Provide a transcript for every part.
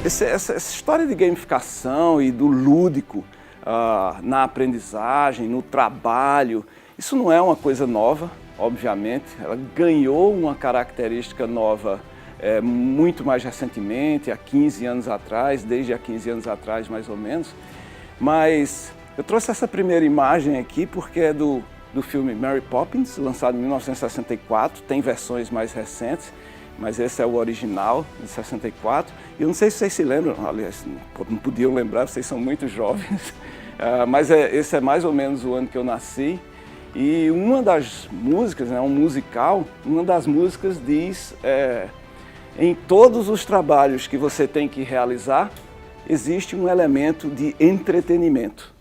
Essa história de gamificação e do lúdico na aprendizagem, no trabalho, isso não é uma coisa nova, obviamente. Ela ganhou uma característica nova muito mais recentemente, há 15 anos atrás, desde há 15 anos atrás mais ou menos. Mas eu trouxe essa primeira imagem aqui porque é do filme Mary Poppins, lançado em 1964, tem versões mais recentes, mas esse é o original, de 64. E eu não sei se vocês se lembram, aliás, não podiam lembrar, vocês são muito jovens, mas esse é mais ou menos o ano que eu nasci. E uma das músicas, um musical, uma das músicas diz, em todos os trabalhos que você tem que realizar, existe um elemento de entretenimento.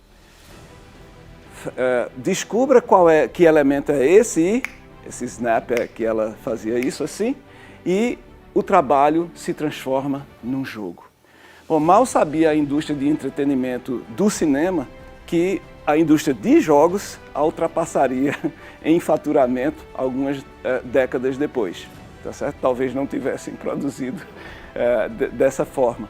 Descubra que elemento é esse snap que ela fazia isso assim, e o trabalho se transforma num jogo. Bom, mal sabia a indústria de entretenimento do cinema que a indústria de jogos a ultrapassaria em faturamento algumas décadas depois, tá certo? Talvez não tivessem produzido dessa forma.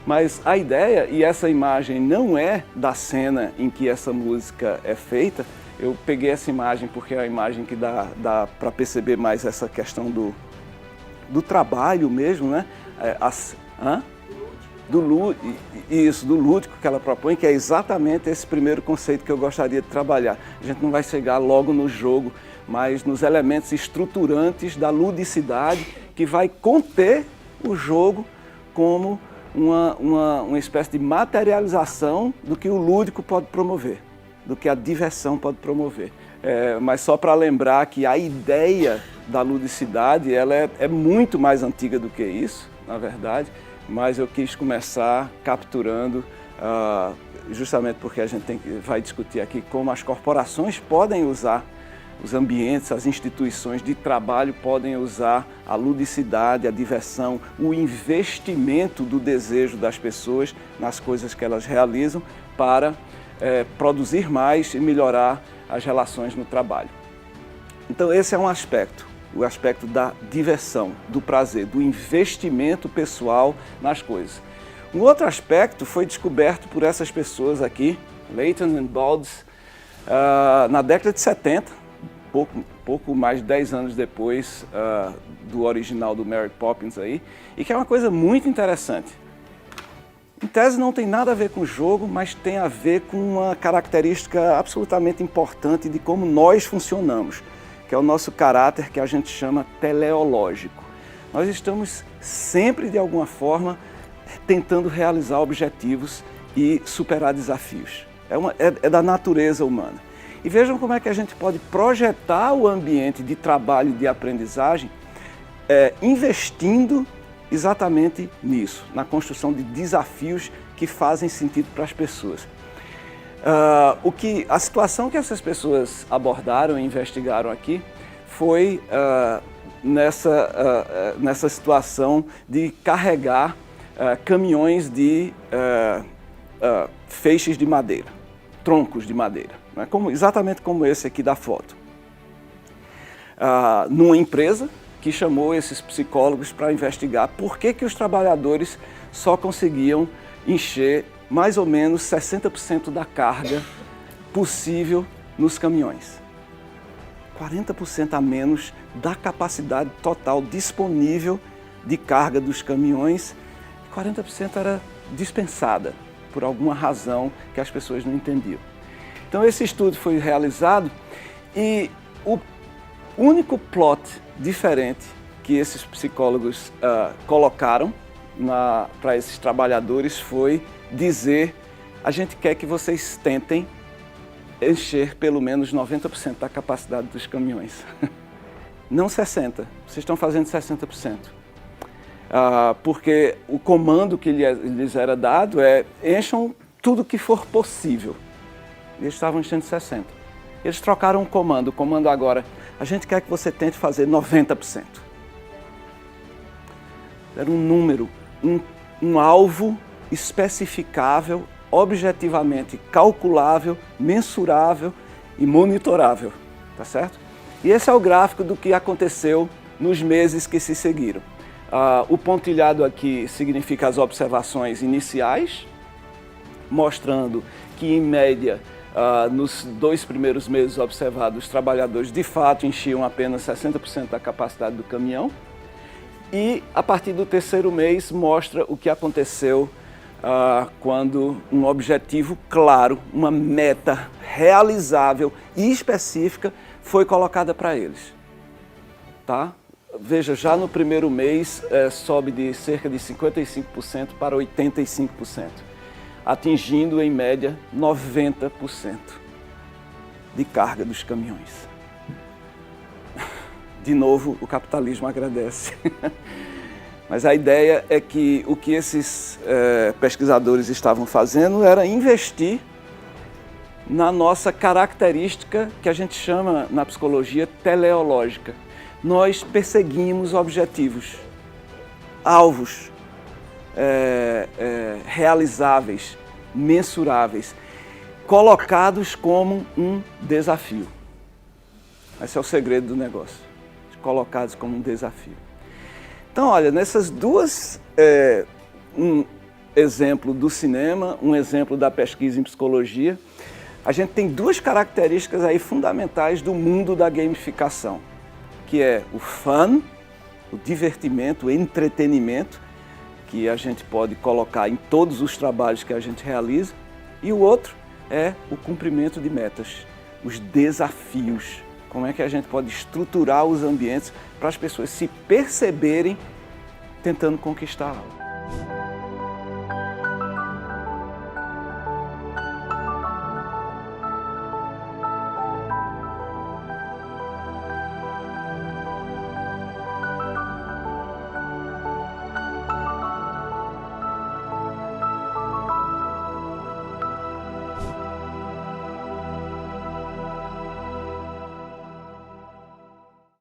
Mas a ideia, e essa imagem não é da cena em que essa música é feita, eu peguei essa imagem porque é a imagem que dá para perceber mais essa questão do trabalho mesmo, né? Do lúdico que ela propõe, que é exatamente esse primeiro conceito que eu gostaria de trabalhar. A gente não vai chegar logo no jogo, mas nos elementos estruturantes da ludicidade que vai conter o jogo como uma espécie de materialização do que o lúdico pode promover, do que a diversão pode promover. Mas só para lembrar que a ideia da ludicidade ela é muito mais antiga do que isso, na verdade, mas eu quis começar capturando, justamente porque a gente vai discutir aqui como as corporações podem usar os ambientes, as instituições de trabalho podem usar a ludicidade, a diversão, o investimento do desejo das pessoas nas coisas que elas realizam para produzir mais e melhorar as relações no trabalho. Então esse é um aspecto, o aspecto da diversão, do prazer, do investimento pessoal nas coisas. Um outro aspecto foi descoberto por essas pessoas aqui, Layton e Bowles, na década de 70, pouco mais de 10 anos depois do original do Mary Poppins aí, e que é uma coisa muito interessante. Em tese não tem nada a ver com o jogo, mas tem a ver com uma característica absolutamente importante de como nós funcionamos, que é o nosso caráter que a gente chama teleológico. Nós estamos sempre, de alguma forma, tentando realizar objetivos e superar desafios. É da natureza humana. E vejam como é que a gente pode projetar o ambiente de trabalho e de aprendizagem investindo exatamente nisso, na construção de desafios que fazem sentido para as pessoas. A situação que essas pessoas abordaram e investigaram aqui foi nessa situação de carregar caminhões de feixes de madeira, troncos de madeira, né? Exatamente como esse aqui da foto. Numa empresa que chamou esses psicólogos para investigar por que os trabalhadores só conseguiam encher mais ou menos 60% da carga possível nos caminhões. 40% a menos da capacidade total disponível de carga dos caminhões, 40% era dispensada por alguma razão que as pessoas não entendiam. Então esse estudo foi realizado e o único plot diferente que esses psicólogos colocaram para esses trabalhadores foi dizer: a gente quer que vocês tentem encher pelo menos 90% da capacidade dos caminhões. Não 60%, vocês estão fazendo 60%. Porque o comando que lhes era dado encham tudo que for possível. Eles estavam enchendo 60%. Eles trocaram o comando agora, a gente quer que você tente fazer 90%. Era um número, um alvo especificável, objetivamente calculável, mensurável e monitorável, tá certo? E esse é o gráfico do que aconteceu nos meses que se seguiram. O pontilhado aqui significa as observações iniciais, mostrando que, em média, nos 2 primeiros meses observados, os trabalhadores de fato enchiam apenas 60% da capacidade do caminhão. E, a partir do 3º mês, mostra o que aconteceu quando um objetivo claro, uma meta realizável e específica foi colocada para eles. Tá? Veja, já no 1º mês sobe de cerca de 55% para 85%, atingindo em média 90% de carga dos caminhões. De novo, o capitalismo agradece. Mas a ideia é que o que esses pesquisadores estavam fazendo era investir na nossa característica que a gente chama na psicologia teleológica. Nós perseguimos objetivos, alvos realizáveis, mensuráveis, colocados como um desafio. Esse é o segredo do negócio, colocados como um desafio. Então, olha, nessas duas, um exemplo do cinema, um exemplo da pesquisa em psicologia, a gente tem 2 características aí fundamentais do mundo da gamificação, que é o fun, o divertimento, o entretenimento, que a gente pode colocar em todos os trabalhos que a gente realiza, e o outro é o cumprimento de metas, os desafios. Como é que a gente pode estruturar os ambientes para as pessoas se perceberem tentando conquistar algo.